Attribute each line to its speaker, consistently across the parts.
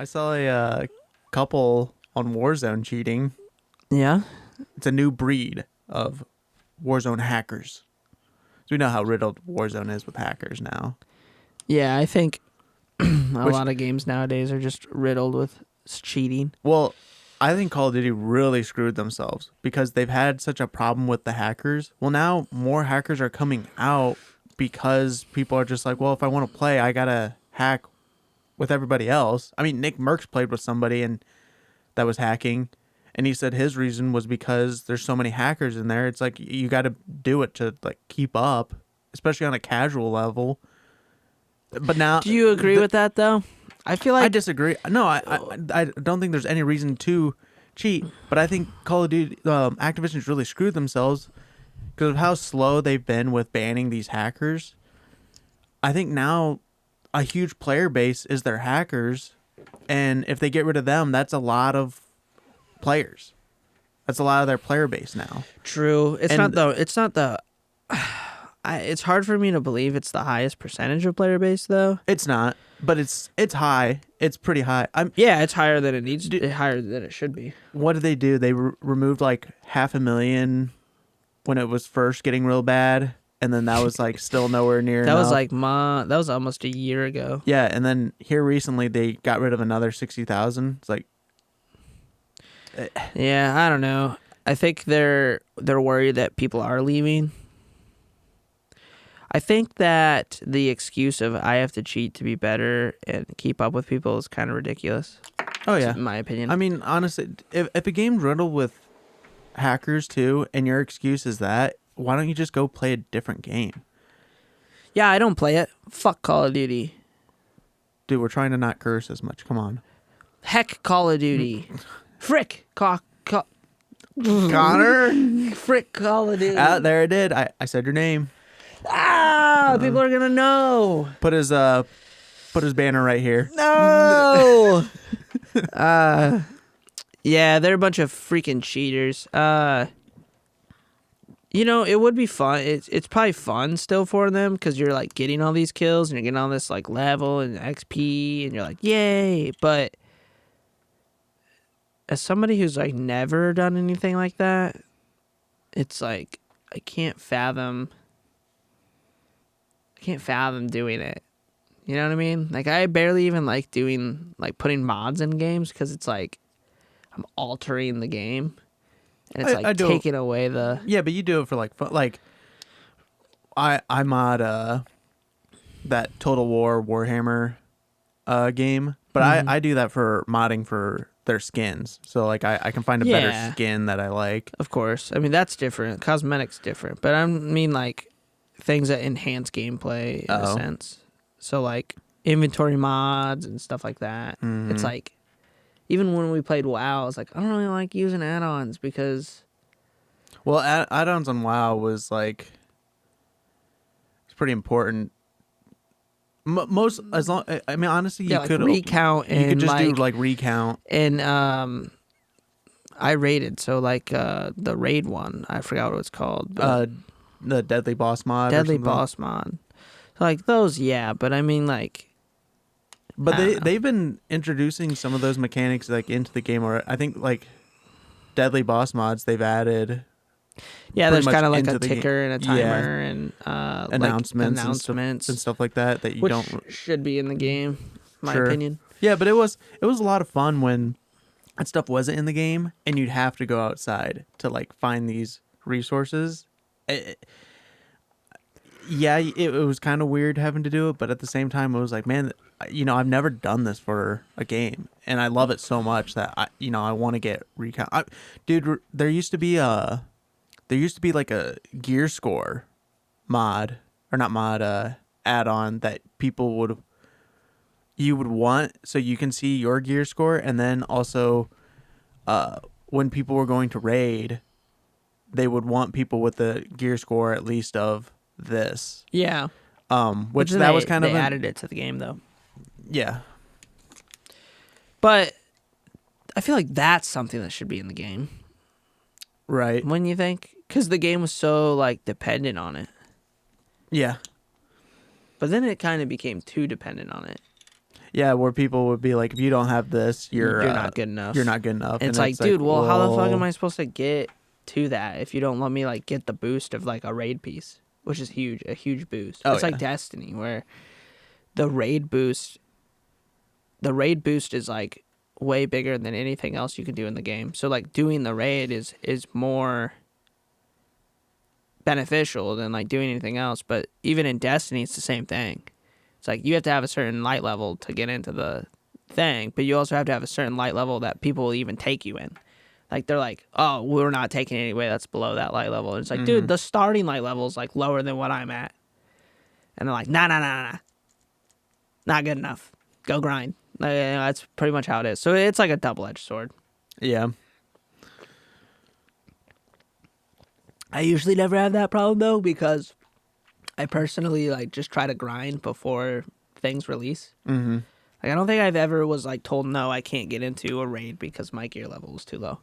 Speaker 1: I saw a couple on Warzone cheating.
Speaker 2: Yeah.
Speaker 1: It's a new breed of Warzone hackers. So we know how riddled Warzone is with hackers now.
Speaker 2: Yeah, I think a
Speaker 1: Which,
Speaker 2: lot of games nowadays are just riddled with cheating.
Speaker 1: well, I think Call of Duty really screwed themselves because they've had such a problem with the hackers. Well, now more hackers are coming out because people are just like, well, if I want to play, I gotta hack with everybody else. I mean, Nick Mercs played with somebody and that was hacking, and he said his reason was because there's so many hackers in there. It's like you got to do it to like keep up, especially on a casual level. But now,
Speaker 2: Do you agree with that though? I feel
Speaker 1: I
Speaker 2: like
Speaker 1: disagree. No, I don't think there's any reason to cheat. But I think Call of Duty, Activision's really screwed themselves because of how slow they've been with banning these hackers. I think now a huge player base is their hackers, and if they get rid of them, that's a lot of players. That's a lot of their player base now.
Speaker 2: true. It's
Speaker 1: And-
Speaker 2: not though. It's not the. It's hard for me to believe it's the highest percentage of player base though.
Speaker 1: It's not, but it's high. It's pretty high.
Speaker 2: Yeah, it's higher than it needs to. Higher than it should be.
Speaker 1: What did they do? They removed like 500,000 when it was first getting real bad, and then that was like still nowhere near
Speaker 2: That was
Speaker 1: enough.
Speaker 2: like that was almost a year ago.
Speaker 1: Yeah, and then here recently they got rid of another 60,000. It's like,
Speaker 2: Yeah, I don't know. I think they're worried that people are leaving. I think that the excuse of I have to cheat to be better and keep up with people is kind of ridiculous.
Speaker 1: oh yeah.
Speaker 2: In my opinion.
Speaker 1: I mean, honestly, if a game's riddled with hackers too, and your excuse is that, why don't you just go play a different game?
Speaker 2: Yeah, I don't play it. Fuck Call of Duty.
Speaker 1: Dude, we're trying to not curse as much. Come on.
Speaker 2: Heck Call of Duty. Frick
Speaker 1: Connor?
Speaker 2: Frick Call of Duty.
Speaker 1: There I did. I said your name.
Speaker 2: People are gonna know.
Speaker 1: Put his banner right here.
Speaker 2: No. Yeah, they're a bunch of freaking cheaters. It would be fun. It's probably fun still for them because you're like getting all these kills and you're getting all this like level and XP and you're like, yay! But as somebody who's like never done anything like that, it's like I can't fathom doing it. You know what I mean? Like I barely even like doing like putting mods in games because it's like I'm altering the game and it's
Speaker 1: I do-
Speaker 2: taking away the.
Speaker 1: Yeah, but you do it for like fun. Like, I mod that Total War Warhammer game, but I do that for modding for their skins. So like I can find a better
Speaker 2: Yeah.
Speaker 1: skin that I like.
Speaker 2: Of course, I mean that's different. Cosmetics different, but I mean like things that enhance gameplay in a sense. So like inventory mods and stuff like that. It's like even when we played WoW, it's like I don't really like using add-ons because
Speaker 1: Well, add-ons on WoW was like it's pretty important. Most as long, I mean, honestly, you
Speaker 2: like
Speaker 1: could
Speaker 2: recount and
Speaker 1: you could just
Speaker 2: like,
Speaker 1: do like recount.
Speaker 2: and I raided so like the raid one I forgot what it's called. But
Speaker 1: The Deadly Boss mod.
Speaker 2: Deadly
Speaker 1: or something.
Speaker 2: Boss mod. So like those, yeah, but I mean like.
Speaker 1: But
Speaker 2: I don't know.
Speaker 1: they've been introducing some of those mechanics like into the game, or I think like Deadly Boss mods they've added.
Speaker 2: Yeah,
Speaker 1: pretty
Speaker 2: there's
Speaker 1: much
Speaker 2: kind of like
Speaker 1: into
Speaker 2: a
Speaker 1: the
Speaker 2: ticker
Speaker 1: game.
Speaker 2: and a timer
Speaker 1: Yeah.
Speaker 2: and
Speaker 1: Announcements,
Speaker 2: announcements
Speaker 1: and stuff like that you
Speaker 2: which
Speaker 1: don't.
Speaker 2: should be in the game, my
Speaker 1: Sure.
Speaker 2: opinion.
Speaker 1: Yeah, but it was a lot of fun when that stuff wasn't in the game, and you'd have to go outside to like find these resources. It was kind of weird having to do it, but at the same time, it was like, man, I've never done this for a game, and I love it so much that I want to get recount. Dude, there used to be like a gear score mod, or not mod, add-on that you would want, so you can see your gear score, and then also, when people were going to raid, they would want people with the gear score at least of this.
Speaker 2: Yeah,
Speaker 1: Which
Speaker 2: But then
Speaker 1: that was kind
Speaker 2: they
Speaker 1: of
Speaker 2: added it to the game though.
Speaker 1: yeah.
Speaker 2: But I feel like that's something that should be in the game.
Speaker 1: Right.
Speaker 2: Wouldn't you think? Because the game was so like dependent on it.
Speaker 1: Yeah.
Speaker 2: But then it kind of became too dependent on it.
Speaker 1: Yeah, where people would be like, if you don't have this, you're
Speaker 2: not good enough.
Speaker 1: You're not good enough.
Speaker 2: It's
Speaker 1: And
Speaker 2: like, dude, well, how the fuck am I supposed to get to that if you don't let me like get the boost of like a raid piece, which is huge, a huge boost.
Speaker 1: Oh,
Speaker 2: it's like Destiny where the raid boost is like way bigger than anything else you can do in the game. So like doing the raid is more beneficial than like doing anything else. But even in Destiny, it's the same thing. It's like you have to have a certain light level to get into the thing, but you also have to have a certain light level that people will even take you in. Like they're like, oh, we're not taking it anyway that's below that light level. And it's like, dude, the starting light level is like lower than what I'm at. And they're like, nah, not good enough. Go grind. That's pretty much how it is. So it's like a double-edged sword.
Speaker 1: Yeah.
Speaker 2: I usually never have that problem though because I personally like just try to grind before things release.
Speaker 1: Mm-hmm.
Speaker 2: Like I don't think I've ever was like told no, I can't get into a raid because my gear level is too low.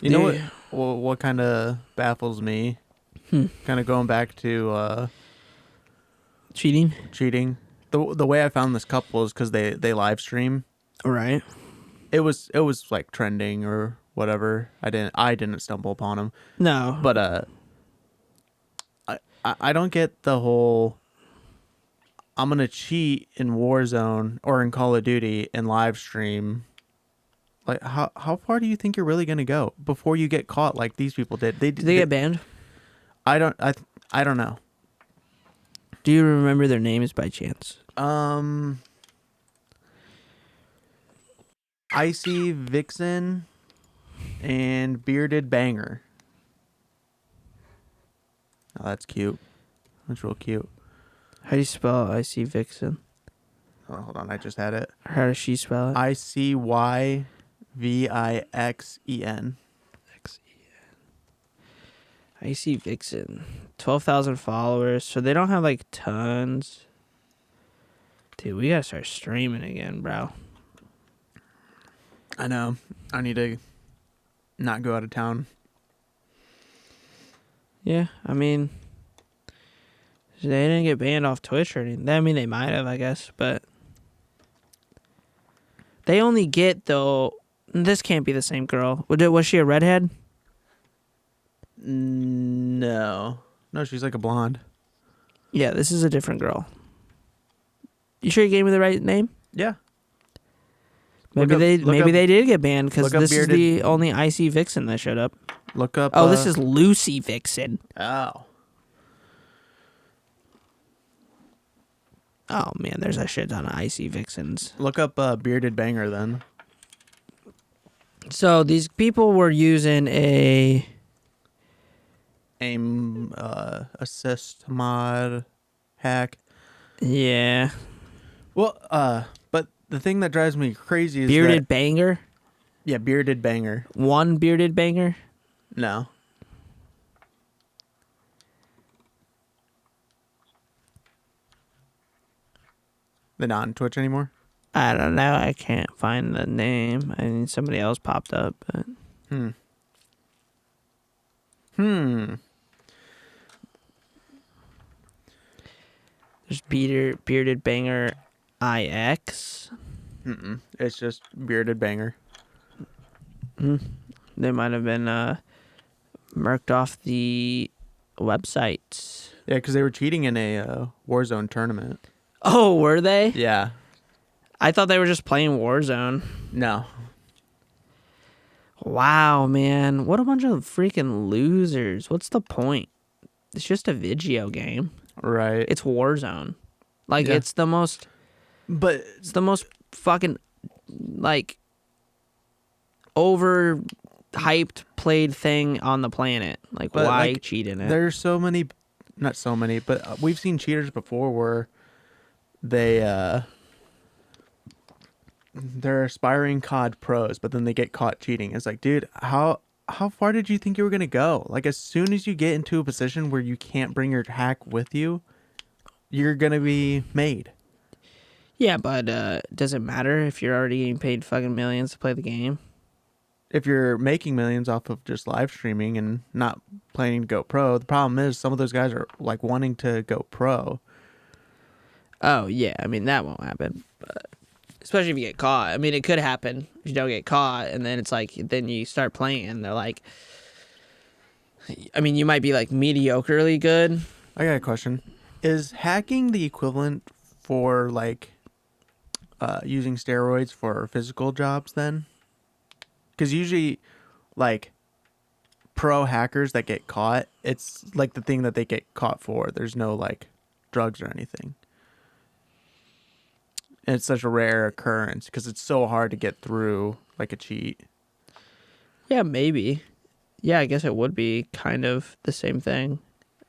Speaker 1: You know what? What kind of baffles me? Kind of going back to
Speaker 2: cheating.
Speaker 1: The way I found this couple is because they live stream.
Speaker 2: Right.
Speaker 1: It was like trending or whatever. I didn't stumble upon them.
Speaker 2: No.
Speaker 1: But I don't get the whole I'm gonna cheat in Warzone or in Call of Duty and live stream. Like how far do you think you're really gonna go before you get caught like these people did?
Speaker 2: Did they get banned?
Speaker 1: I don't know.
Speaker 2: Do you remember their names by chance?
Speaker 1: Icy Vixen and Bearded Banger. Oh, that's cute. That's real cute.
Speaker 2: How do you spell Icy Vixen?
Speaker 1: Oh, hold on, I just had it.
Speaker 2: How does she spell it?
Speaker 1: ICYVIXEN.
Speaker 2: Icy Vixen. 12,000 followers. So they don't have like tons. Dude, we gotta start streaming again, bro.
Speaker 1: I know. I need to not go out of town.
Speaker 2: Yeah, I mean, they didn't get banned off Twitch or anything. I mean, they might have, I guess, but they only get, though, this can't be the same girl. Was she a redhead?
Speaker 1: No, she's like a blonde.
Speaker 2: Yeah, this is a different girl. You sure you gave me the right name?
Speaker 1: Yeah.
Speaker 2: Maybe they did get banned because this is the only Icy Vixen that showed up.
Speaker 1: Look up.
Speaker 2: Oh, this is Lucy Vixen.
Speaker 1: Oh.
Speaker 2: Oh man, there's a shit ton of Icy Vixens.
Speaker 1: Look up Bearded Banger then.
Speaker 2: So these people were using a
Speaker 1: aim assist mod hack.
Speaker 2: Yeah.
Speaker 1: Well, but the thing that drives me crazy is
Speaker 2: Bearded Banger?
Speaker 1: Yeah, Bearded Banger.
Speaker 2: One Bearded Banger?
Speaker 1: No. They're not on Twitch anymore?
Speaker 2: I don't know. I can't find the name. I mean, somebody else popped up, but... There's Bearded Banger IX.
Speaker 1: It's just Bearded Banger.
Speaker 2: They might have been merked off the website.
Speaker 1: Yeah, because they were cheating in a Warzone tournament.
Speaker 2: Oh, were they?
Speaker 1: Yeah.
Speaker 2: I thought they were just playing Warzone.
Speaker 1: No.
Speaker 2: Wow, man. What a bunch of freaking losers. What's the point? It's just a video game.
Speaker 1: Right.
Speaker 2: It's Warzone. Like,
Speaker 1: Yeah.
Speaker 2: it's the most fucking, like, overhyped played thing on the planet. Like,
Speaker 1: But,
Speaker 2: why
Speaker 1: like,
Speaker 2: cheat in it?
Speaker 1: There's so many, not so many, but we've seen cheaters before where they're aspiring COD pros, but then they get caught cheating. It's like, dude, how far did you think you were gonna go? Like, as soon as you get into a position where you can't bring your hack with you, you're gonna be made.
Speaker 2: Yeah, but does it matter if you're already getting paid fucking millions to play the game?
Speaker 1: If you're making millions off of just live streaming and not planning to go pro, the problem is some of those guys are like wanting to go pro.
Speaker 2: Oh yeah, I mean that won't happen. But especially if you get caught. I mean, it could happen if you don't get caught, and then it's like then you start playing, and they're like, I mean, you might be like mediocrely good.
Speaker 1: I got a question. Is hacking the equivalent for like using steroids for physical jobs then? Because usually, like pro hackers that get caught, it's like the thing that they get caught for. There's no like drugs or anything. And it's such a rare occurrence because it's so hard to get through like a cheat.
Speaker 2: Yeah, maybe. Yeah, I guess it would be kind of the same thing,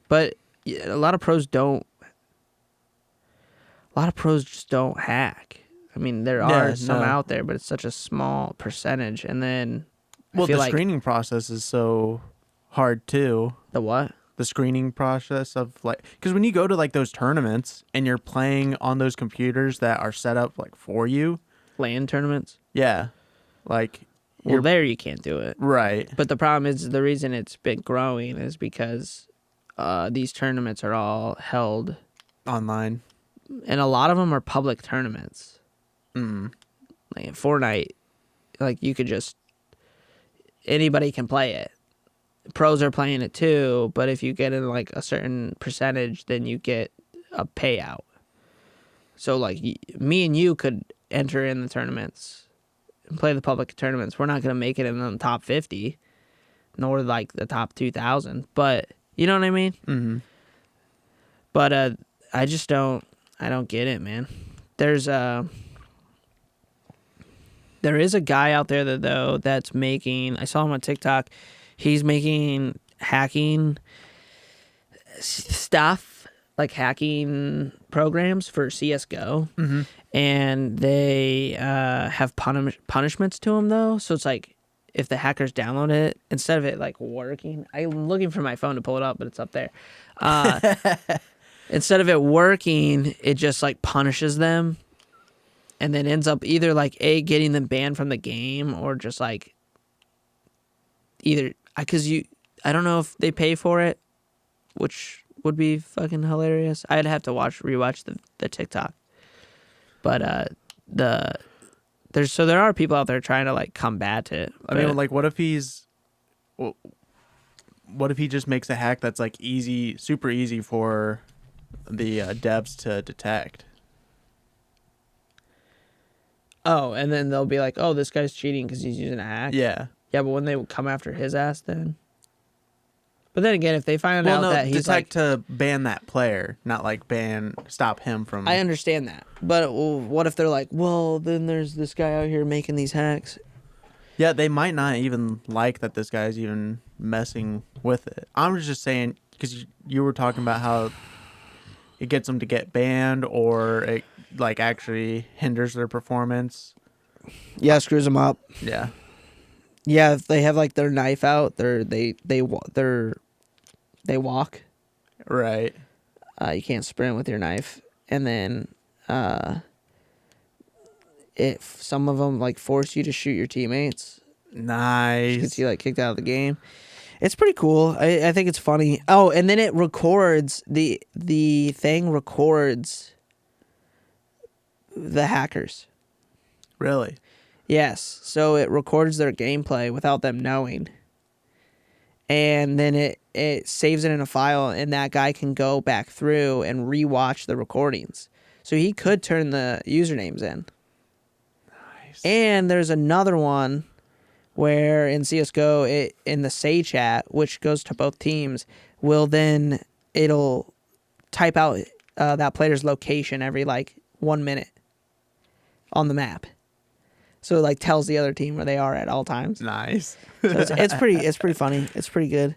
Speaker 2: but a lot of pros don't. A lot of pros just don't hack. I mean, there are some out there, but it's such a small percentage. And then,
Speaker 1: well, the
Speaker 2: like
Speaker 1: screening process is so hard too.
Speaker 2: The what?
Speaker 1: The screening process of like, because when you go to like those tournaments and you're playing on those computers that are set up like for you,
Speaker 2: LAN tournaments.
Speaker 1: Yeah, like.
Speaker 2: Well, there you can't do it.
Speaker 1: Right.
Speaker 2: But the problem is the reason it's been growing is because these tournaments are all held
Speaker 1: online.
Speaker 2: And a lot of them are public tournaments.
Speaker 1: Mm.
Speaker 2: Like in Fortnite, like you could just, anybody can play it. Pros are playing it too, but if you get in like a certain percentage, then you get a payout. So like me and you could enter in the tournaments and play the public tournaments. We're not going to make it in the top 50, nor like the top 2,000, but you know what I mean?
Speaker 1: Mm-hmm.
Speaker 2: But I just don't get it, man. There is a guy out there though that's making, I saw him on TikTok, he's making hacking stuff, like hacking programs for CSGO.
Speaker 1: Mm-hmm.
Speaker 2: And they have punishments to them though. So it's like if the hackers download it, instead of it like working, I'm looking for my phone to pull it up, but it's up there. Instead of it working, it just like punishes them, and then ends up either like getting them banned from the game, or just like either because I don't know if they pay for it, which would be fucking hilarious. I'd have to rewatch the TikTok. But there are people out there trying to like combat it.
Speaker 1: I mean, like, what if he just makes a hack that's like easy, super easy for the devs to detect?
Speaker 2: Oh, and then they'll be like, "Oh, this guy's cheating because he's using a hack."
Speaker 1: Yeah,
Speaker 2: yeah, but when they come after his ass, then. But then again, if they find out that he's
Speaker 1: detect
Speaker 2: like
Speaker 1: to ban that player, not like stop him from.
Speaker 2: I understand that, but what if they're like, well, then there's this guy out here making these hacks.
Speaker 1: Yeah, they might not even like that this guy's even messing with it. I'm just saying because you were talking about how it gets them to get banned, or it like actually hinders their performance.
Speaker 2: Yeah, screws them up.
Speaker 1: Yeah.
Speaker 2: Yeah, if they have like their knife out, they walk.
Speaker 1: Right.
Speaker 2: You can't sprint with your knife, and then if some of them like force you to shoot your teammates,
Speaker 1: nice.
Speaker 2: gets you like kicked out of the game. It's pretty cool. I think it's funny. Oh, and then it records the thing records the hackers.
Speaker 1: Really?
Speaker 2: Yes. So it records their gameplay without them knowing. And then it saves it in a file, and that guy can go back through and rewatch the recordings. So he could turn the usernames in.
Speaker 1: Nice. And
Speaker 2: there's another one where in CSGO, in the say chat, which goes to both teams, it'll type out that player's location every like 1 minute on the map. So it like tells the other team where they are at all times.
Speaker 1: Nice.
Speaker 2: So it's pretty funny. It's pretty good.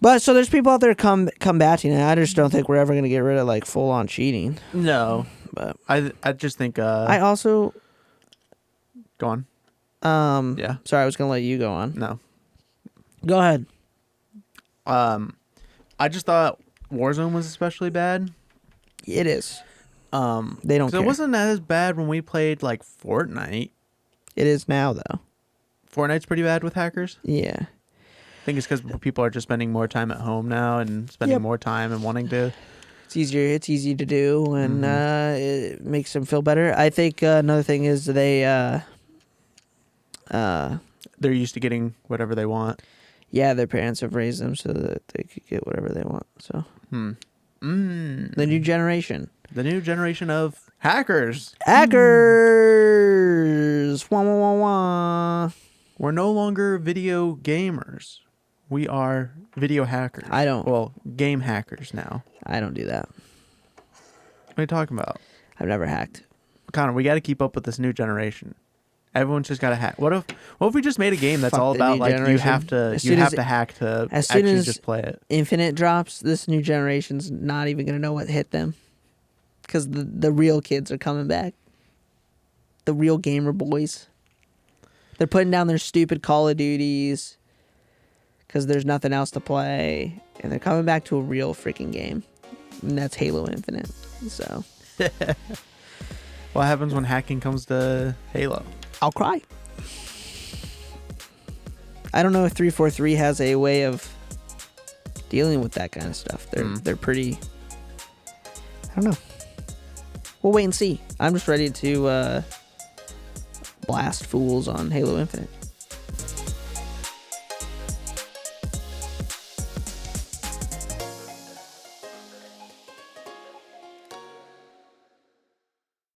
Speaker 2: But so there's people out there combating it. I just don't think we're ever gonna get rid of like full on cheating.
Speaker 1: No,
Speaker 2: but
Speaker 1: I just think
Speaker 2: I also
Speaker 1: go on. Yeah.
Speaker 2: Sorry, I was gonna let you go on.
Speaker 1: No.
Speaker 2: Go ahead.
Speaker 1: I just thought Warzone was especially bad.
Speaker 2: It is. They don't care.
Speaker 1: It wasn't as bad when we played like Fortnite.
Speaker 2: It is now though.
Speaker 1: Fortnite's pretty bad with hackers.
Speaker 2: Yeah.
Speaker 1: I think it's because people are just spending more time at home now and spending more time and wanting to
Speaker 2: It's easier. It's easy to do, and it makes them feel better. I think another thing is they're
Speaker 1: used to getting whatever they want.
Speaker 2: Yeah, their parents have raised them so that they could get whatever they want. So, the new generation.
Speaker 1: The new generation of hackers.
Speaker 2: Hackers. Wah, wah, wah, wah.
Speaker 1: We're no longer video gamers. We are video hackers. Game hackers now.
Speaker 2: I don't do that.
Speaker 1: What are you talking about?
Speaker 2: I've never hacked.
Speaker 1: Connor, we got to keep up with this new generation. Everyone's just got to hack. What if we just made a game that's all about like you have to hack to actually just play it?
Speaker 2: Infinite drops, this new generation's not even gonna know what hit them, because the real kids are coming back. The real gamer boys. They're putting down their stupid Call of Duties because there's nothing else to play, and they're coming back to a real freaking game, and that's Halo Infinite. So,
Speaker 1: what happens when hacking comes to Halo?
Speaker 2: I'll cry. I don't know if 343 has a way of dealing with that kind of stuff. They're pretty. I don't know. We'll wait and see. I'm just ready to blast fools on Halo Infinite.